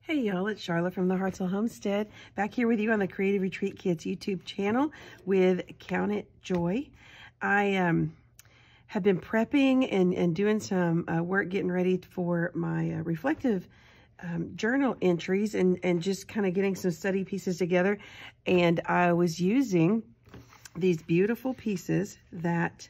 Hey y'all, it's Sharla from the Hartsel Homestead, back here with you on the Creative Retreat Kids YouTube channel with Count It Joy. I have been prepping and doing some work getting ready for my reflective journal entries and just kind of getting some study pieces together. And I was using these beautiful pieces that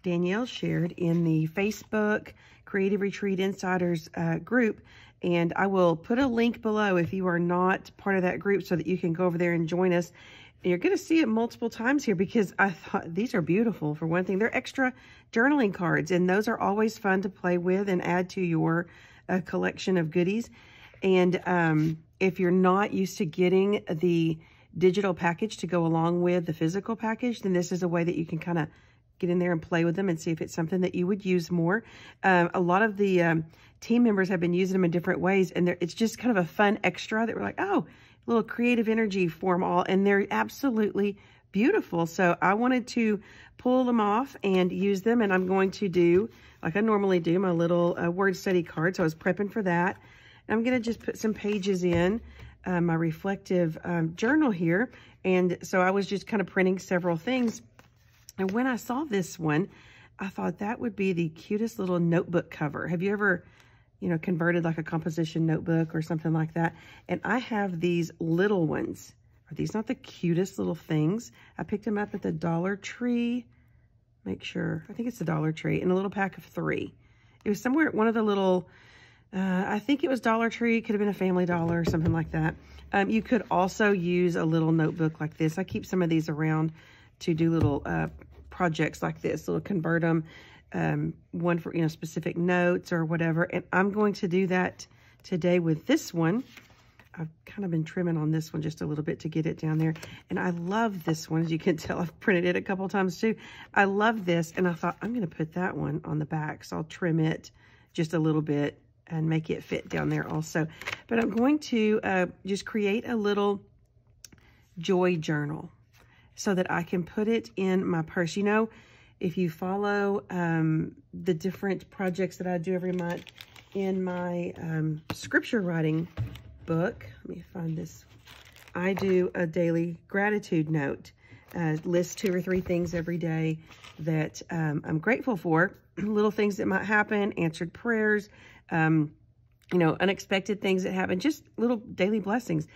Danielle shared in the Facebook Creative Retreat Insiders group. And I will put a link below if you are not part of that group so that you can go over there and join us. And you're going to see it multiple times here because I thought these are beautiful. For one thing, they're extra journaling cards, and those are always fun to play with and add to your collection of goodies. And if you're not used to getting the digital package to go along with the physical package, then this is a way that you can kind of get in there and play with them and see if it's something that you would use more. A lot of the team members have been using them in different ways, and it's just kind of a fun extra that we're like, oh, a little creative energy for them all, and they're absolutely beautiful. So I wanted to pull them off and use them, and I'm going to do, like I normally do, my little word study card. So I was prepping for that. And I'm going to just put some pages in my reflective journal here, and so I was just kind of printing several things. And when I saw this one, I thought that would be the cutest little notebook cover. Have you ever, converted like a composition notebook or something like that? And I have these little ones. Are these not the cutest little things? I picked them up at the Dollar Tree. Make sure. I think it's the Dollar Tree in a little pack of 3. It was somewhere at one of the little, I think it was Dollar Tree. It could have been a Family Dollar or something like that. You could also use a little notebook like this. I keep some of these around to do little projects like this, little convert them, one for, specific notes or whatever. And I'm going to do that today with this one. I've kind of been trimming on this one just a little bit to get it down there. And I love this one. As you can tell, I've printed it a couple times too. I love this. And I thought I'm going to put that one on the back. So I'll trim it just a little bit and make it fit down there also. But I'm going to just create a little joy journal so that I can put it in my purse. If you follow the different projects that I do every month in my scripture writing book, let me find this. I do a daily gratitude note, list 2 or 3 things every day that I'm grateful for, little things that might happen, answered prayers, unexpected things that happen, just little daily blessings.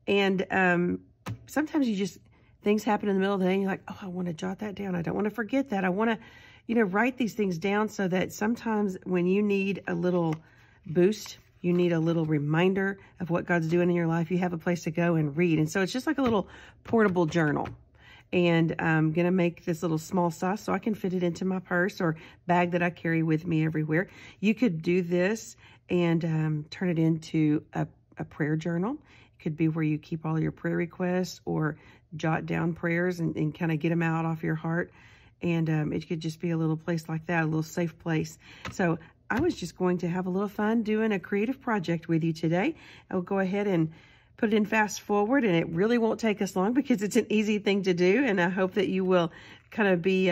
And sometimes things happen in the middle of the day and you're like, oh, I want to jot that down. I don't want to forget that. I want to, write these things down so that sometimes when you need a little boost, you need a little reminder of what God's doing in your life, you have a place to go and read. And so it's just like a little portable journal. And I'm going to make this little small size so I can fit it into my purse or bag that I carry with me everywhere. You could do this and turn it into a prayer journal. It could be where you keep all your prayer requests or jot down prayers and kind of get them out off your heart. And it could just be a little place like that, a little safe place. So I was just going to have a little fun doing a creative project with you today. I'll go ahead and put it in fast forward, and it really won't take us long because it's an easy thing to do. And I hope that you will kind of be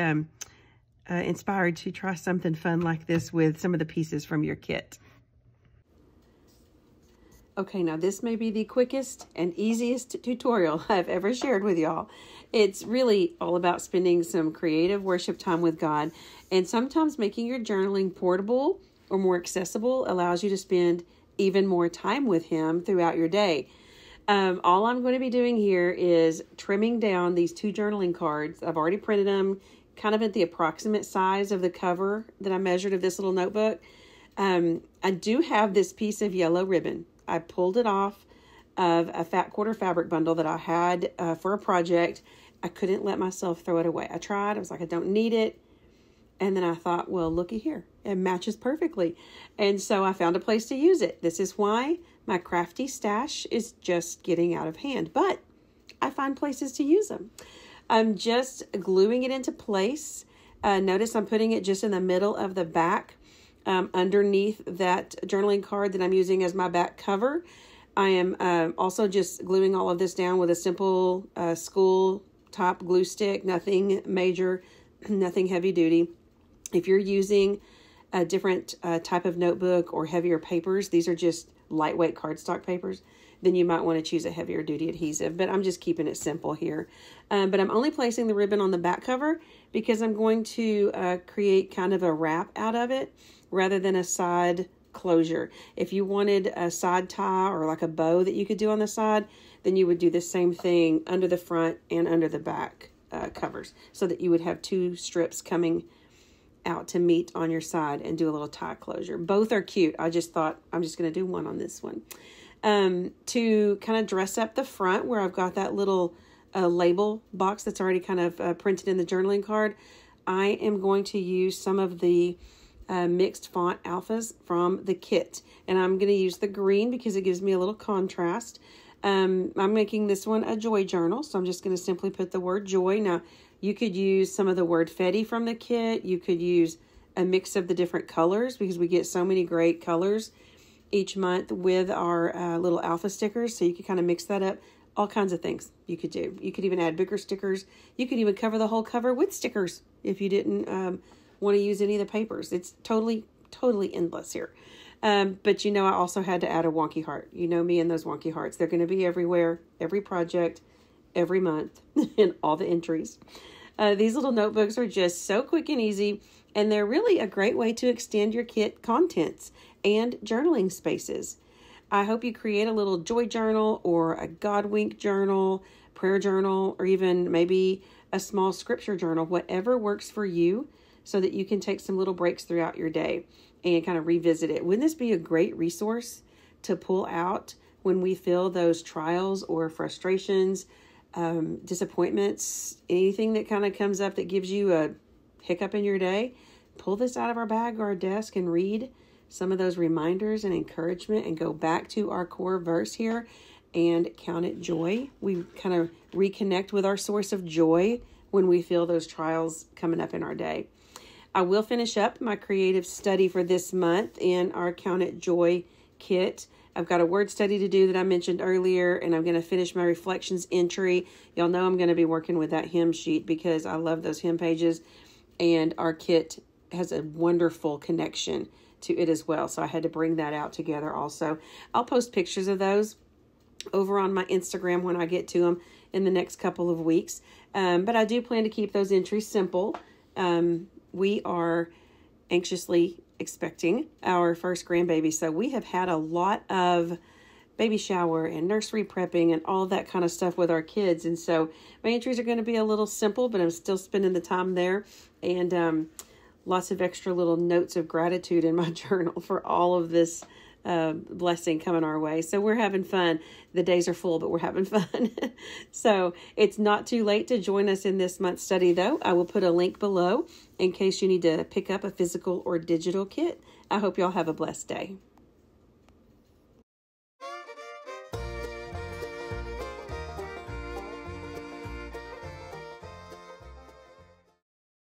inspired to try something fun like this with some of the pieces from your kit. Okay, now this may be the quickest and easiest tutorial I've ever shared with y'all. It's really all about spending some creative worship time with God, and sometimes making your journaling portable or more accessible allows you to spend even more time with Him throughout your day. All I'm going to be doing here is trimming down these 2 journaling cards. I've already printed them kind of at the approximate size of the cover that I measured of this little notebook. I do have this piece of yellow ribbon. I pulled it off of a fat quarter fabric bundle that I had for a project. I couldn't let myself throw it away. I tried. I was like, I don't need it. And then I thought, well, looky here. It matches perfectly. And so I found a place to use it. This is why my crafty stash is just getting out of hand. But I find places to use them. I'm just gluing it into place. Notice I'm putting it just in the middle of the back. Underneath that journaling card that I'm using as my back cover. I am also just gluing all of this down with a simple school top glue stick, nothing major, nothing heavy duty. If you're using a different type of notebook or heavier papers, these are just lightweight cardstock papers, then you might want to choose a heavier duty adhesive. But I'm just keeping it simple here. But I'm only placing the ribbon on the back cover because I'm going to create kind of a wrap out of it rather than a side closure. If you wanted a side tie or like a bow that you could do on the side, then you would do the same thing under the front and under the back covers, so that you would have two strips coming out to meet on your side and do a little tie closure. Both are cute. I just thought I'm just going to do one on this one. To kind of dress up the front where I've got that little label box that's already kind of printed in the journaling card, I am going to use some of the mixed font alphas from the kit. And I'm going to use the green because it gives me a little contrast. I'm making this one a joy journal, so I'm just going to simply put the word joy. Now, you could use some of the wordfetti from the kit. You could use a mix of the different colors because we get so many great colors each month with our little alpha stickers. So you could kind of mix that up. All kinds of things you could do. You could even add bigger stickers. You could even cover the whole cover with stickers if you didn't want to use any of the papers. It's totally endless here. But I also had to add a wonky heart. You know me and those wonky hearts. They're going to be everywhere, every project, every month, in all the entries. These little notebooks are just so quick and easy, and they're really a great way to extend your kit contents and journaling spaces. I hope you create a little joy journal or a God wink journal, prayer journal, or even maybe a small scripture journal, whatever works for you, so that you can take some little breaks throughout your day and kind of revisit it. Wouldn't this be a great resource to pull out when we feel those trials or frustrations, disappointments, anything that kind of comes up that gives you a hiccup in your day? Pull this out of our bag or our desk and read some of those reminders and encouragement and go back to our core verse here and count it joy. We kind of reconnect with our source of joy when we feel those trials coming up in our day. I will finish up my creative study for this month in our Count It Joy kit. I've got a word study to do that I mentioned earlier, and I'm going to finish my reflections entry. Y'all know I'm going to be working with that hymn sheet because I love those hymn pages, and our kit has a wonderful connection to it as well. So I had to bring that out together also. I'll post pictures of those over on my Instagram when I get to them in the next couple of weeks. But I do plan to keep those entries simple. We are anxiously expecting our first grandbaby. So we have had a lot of baby shower and nursery prepping and all that kind of stuff with our kids. And so my entries are going to be a little simple, but I'm still spending the time there. And lots of extra little notes of gratitude in my journal for all of this blessing coming our way. So we're having fun. The days are full, but we're having fun. So it's not too late to join us in this month's study, though. I will put a link below in case you need to pick up a physical or digital kit. I hope y'all have a blessed day.